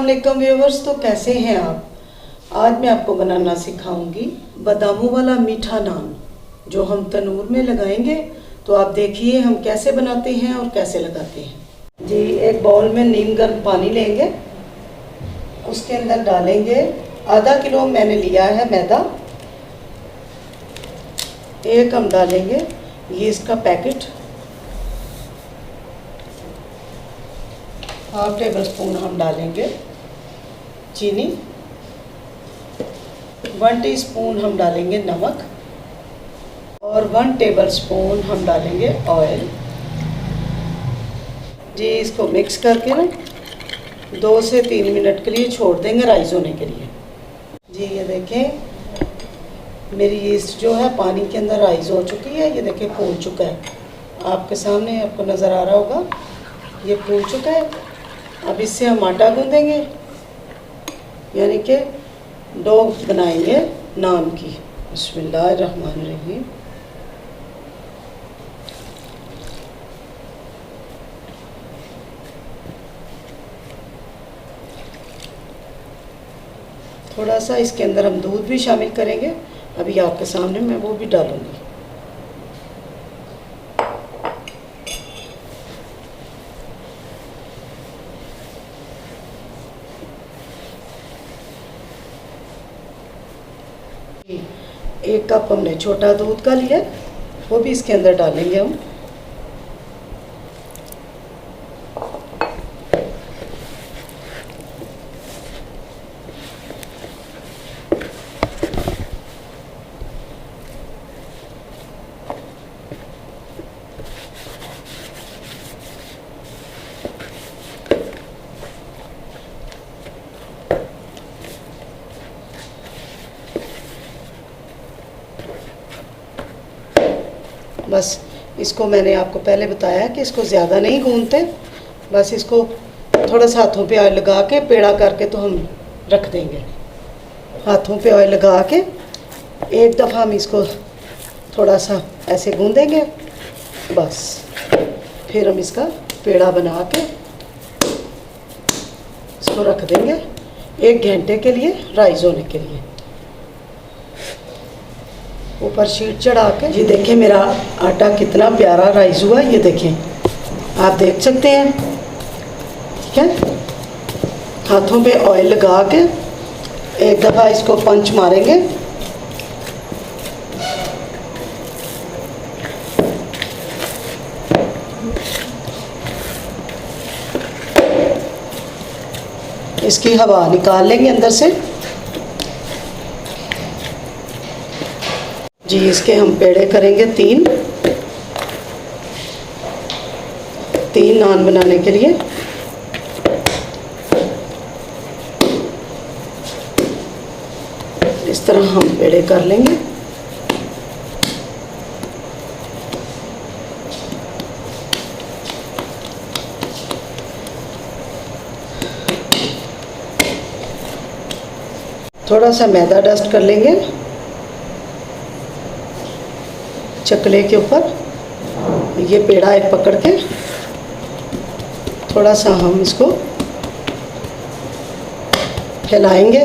वालेकुम व्यूवर्स। तो कैसे हैं आप? आज मैं आपको बनाना सिखाऊंगी बादामों वाला मीठा नान, जो हम तनूर में लगाएंगे। तो आप देखिए हम कैसे बनाते हैं और कैसे लगाते हैं। जी, एक बाउल में नीम गर्म पानी लेंगे, उसके अंदर डालेंगे आधा किलो मैंने लिया है मैदा। एक हम डालेंगे यीस्ट का पैकेट, हाफ टेबल स्पून हम डालेंगे चीनी, 1 टीस्पून हम डालेंगे नमक और 1 टेबल स्पून हम डालेंगे ऑयल। जी, इसको मिक्स करके ना 2 से 3 मिनट के लिए छोड़ देंगे राइज होने के लिए। जी, ये देखें मेरी यीस्ट जो है पानी के अंदर राइज हो चुकी है। ये देखें फूल चुका है, आपके सामने आपको नज़र आ रहा होगा, ये फूल चुका है। अब इससे हम आटा गूंदेंगे, यानी कि डो बनाएंगे नान की। बिस्मिल्लाहिर्रहमानिर्रहीम। थोड़ा सा इसके अंदर हम दूध भी शामिल करेंगे, अभी आपके सामने मैं वो भी डालूंगी। एक कप हमने छोटा दूध का लिया, वो भी इसके अंदर डालेंगे हम। बस इसको मैंने आपको पहले बताया कि इसको ज़्यादा नहीं गूंदते, बस इसको थोड़ा सा हाथों पे ऑयल लगा के पेड़ा करके तो हम रख देंगे। हाथों पे ऑयल लगा के एक दफ़ा हम इसको थोड़ा सा ऐसे गूंदेंगे, बस फिर हम इसका पेड़ा बना के इसको रख देंगे 1 घंटे के लिए राइज होने के लिए। ऊपर शीट चढ़ा के ये देखें मेरा आटा कितना प्यारा राइज हुआ, ये देखें, आप देख सकते हैं। ठीक है, हाथों पे ऑयल लगा के एक दफ़ा इसको पंच मारेंगे। इसकी हवा निकाल लेंगे अंदर से। जी, इसके हम पेड़े करेंगे 3 नान बनाने के लिए। इस तरह हम पेड़े कर लेंगे। थोड़ा सा मैदा डस्ट कर लेंगे चकले के ऊपर। ये पेड़ा एक पकड़ के थोड़ा सा हम इसको फैलाएंगे।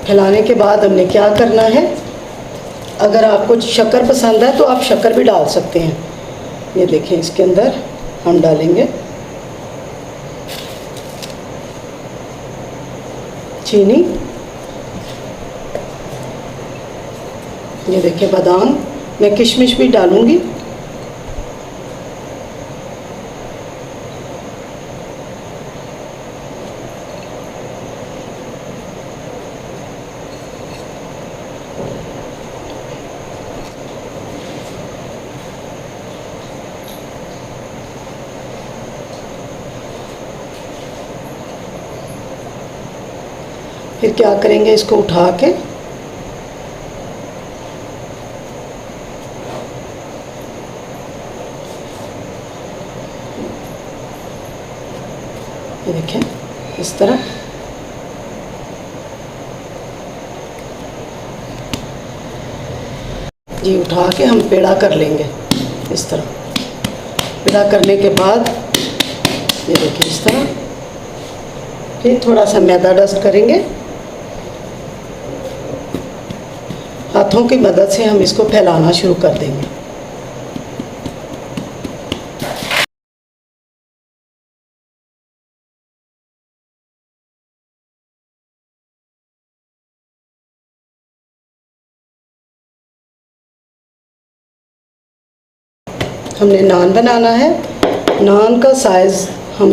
फैलाने के बाद हमने क्या करना है, अगर आपको शक्कर पसंद है तो आप शक्कर भी डाल सकते हैं। ये देखें इसके अंदर हम डालेंगे चीनी। ये देखिए बादाम, मैं किशमिश भी डालूंगी। फिर क्या करेंगे, इसको उठा के ये देखें इस तरह जी उठा के हम पेड़ा कर लेंगे इस तरह। विदा करने के बाद ये देखिए इस तरह, फिर थोड़ा सा मैदा डस्ट करेंगे। हाथों की मदद से हम इसको फैलाना शुरू कर देंगे। हमने नान बनाना है। नान का साइज़ हम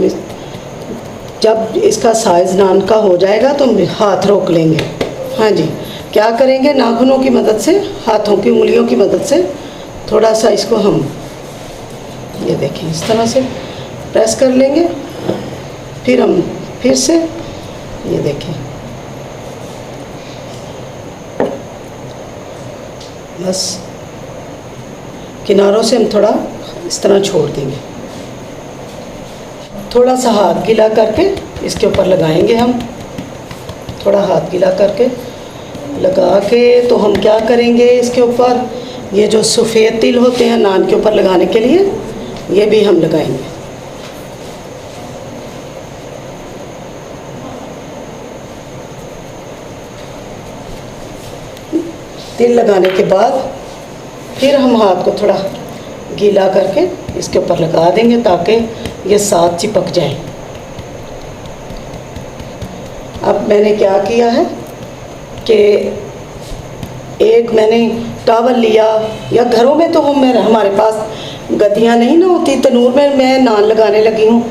जब इसका साइज़ नान का हो जाएगा तो हम हाथ रोक लेंगे। हाँ जी, क्या करेंगे, नाखूनों की मदद से, हाथों की उंगलियों की मदद से थोड़ा सा इसको हम ये देखें इस तरह से प्रेस कर लेंगे। फिर हम फिर से ये देखें, बस किनारों से हम थोड़ा इस तरह छोड़ देंगे। थोड़ा सा हाथ गीला करके इसके ऊपर लगाएंगे हम, थोड़ा हाथ गीला करके लगा के तो हम क्या करेंगे, इसके ऊपर ये जो सफ़ेद तिल होते हैं नान के ऊपर लगाने के लिए, ये भी हम लगाएंगे। तिल लगाने के बाद फिर हम हाथ को थोड़ा गीला करके इसके ऊपर लगा देंगे ताकि ये साथ चिपक जाए। अब मैंने क्या किया है कि एक मैंने टॉवल लिया, या घरों में तो हमारे पास गद्दियाँ नहीं ना होती, तनूर में मैं नान लगाने लगी हूँ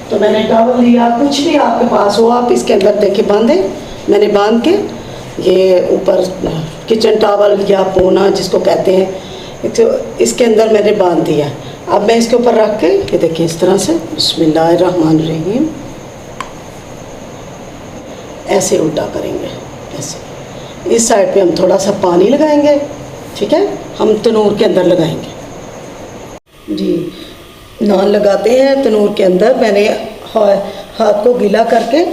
तो मैंने टॉवल लिया, कुछ भी आपके पास हो आप इसके अंदर देखिए बांधें। मैंने बांध के ये ऊपर किचन टॉवल या पोना जिसको कहते हैं, तो इसके अंदर मैंने बांध दिया। अब मैं इसके ऊपर रख के ये देखिए इस तरह से बिस्मिल्लाहिर्रहमानिर्रहीम ऐसे उल्टा करेंगे। ऐसे इस साइड पे हम थोड़ा सा पानी लगाएंगे, ठीक है, हम तनूर के अंदर लगाएंगे जी। नान लगाते हैं तनूर के अंदर। मैंने हाथ को गीला करके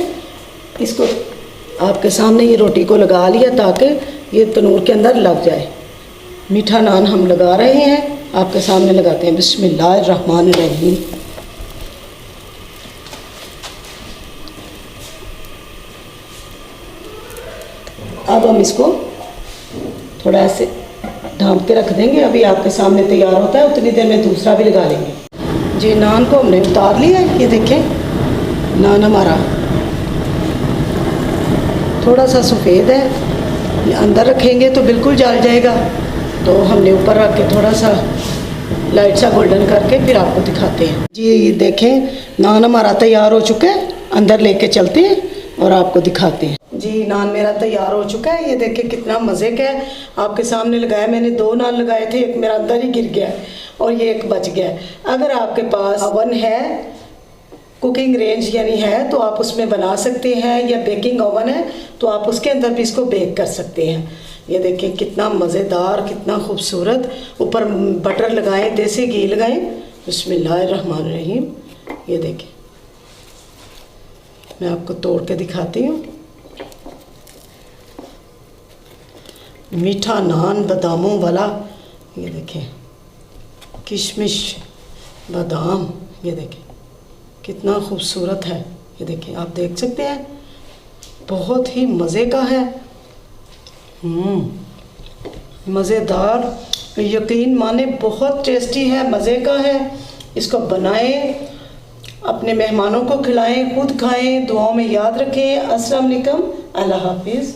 इसको आपके सामने ये रोटी को लगा लिया ताकि ये तनूर के अंदर लग जाए। मीठा नान हम लगा रहे हैं, आपके सामने लगाते हैं। बिस्मिल्लाहिर्रहमानिर्रहीम। अब हम इसको थोड़ा ऐसे ढांप के रख देंगे। अभी आपके सामने तैयार होता है, उतनी देर में दूसरा भी लगा लेंगे जी। नान को हमने उतार लिया है, ये देखें नान हमारा थोड़ा सा सफ़ेद है, अंदर रखेंगे तो बिल्कुल जल जाएगा, तो हमने ऊपर रख के थोड़ा सा लाइट सा गोल्डन करके फिर आपको दिखाते हैं जी। ये देखें नान हमारा तैयार हो चुका है, अंदर लेके चलते हैं और आपको दिखाते हैं जी। नान मेरा तैयार हो चुका है, ये देखें कितना मज़े का है। आपके सामने लगाया, मैंने 2 नान लगाए थे, एक मेरा अंदर ही गिर गया और ये एक बच गया। अगर आपके पास ओवन है, कुकिंग रेंज यानी है, तो आप उसमें बना सकते हैं, या बेकिंग ओवन है तो आप उसके अंदर भी इसको बेक कर सकते हैं। ये देखें कितना मज़ेदार, कितना खूबसूरत। ऊपर बटर लगाएं, देसी घी लगाएं। बिस्मिल्लाहिर्रहमानिर्रहीम। ये देखें मैं आपको तोड़ के दिखाती हूँ। मीठा नान बादामों वाला, ये देखें किशमिश बादाम, ये देखें कितना खूबसूरत है। ये देखें आप देख सकते हैं, बहुत ही मज़े का है, मज़ेदार, यकीन माने बहुत टेस्टी है, मज़े का है। इसको बनाएं, अपने मेहमानों को खिलाएं, खुद खाएं, दुआओं में याद रखें। अस्सलाम वालेकुम, अल्लाह हाफिज़।